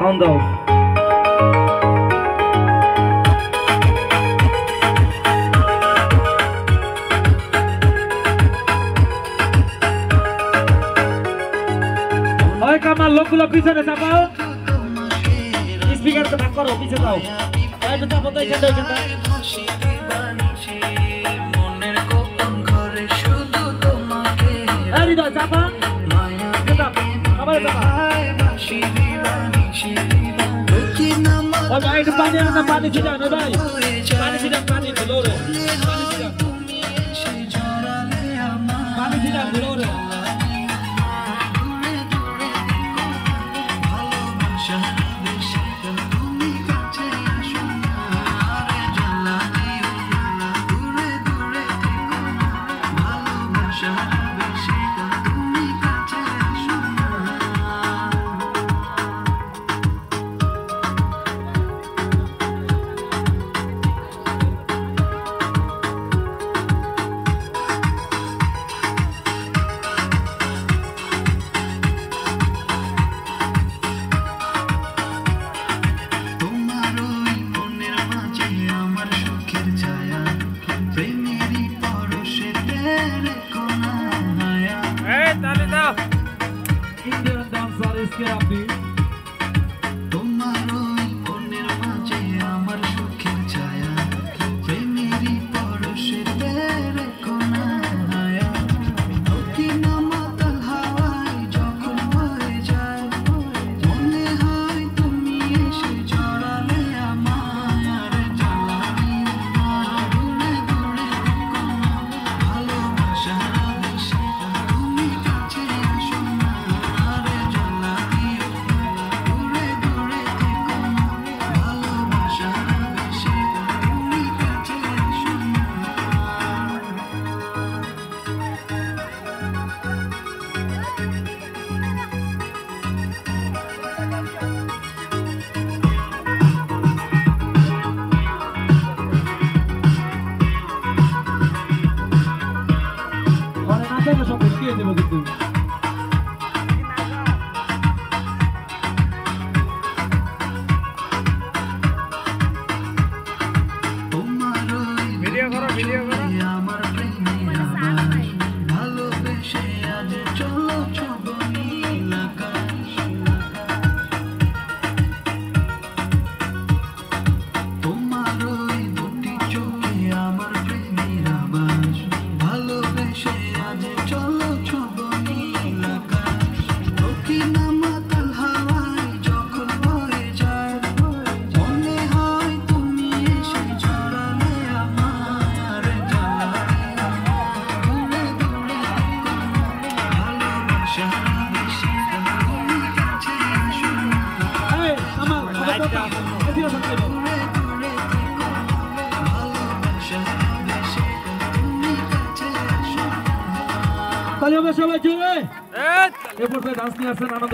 Sound দাও। ওই কামাল লোকগুলো পিছনে চাপাও, স্পিকার তো ভাগ করো, পিছে দাও। একটু চাপো তো এখানটা এখানটা। এই দাও চাপা, আবার চাপা। ও ভাই একটু পানি আনো না, পানি ছিটান ভাই, পানি ছিটান, পানি দিলো রে, পানি ছিটান, পানি ছিটান দিলো রে। Indian dancer is happy. সব দেখিয়ে দেবো কিন্তু ভিডিও করো, ভিডিও করো। তাহলে আমরা সবাই জোরে এই পর্যায়ে ডান্স নিয়ে আসছেন আনন্দ।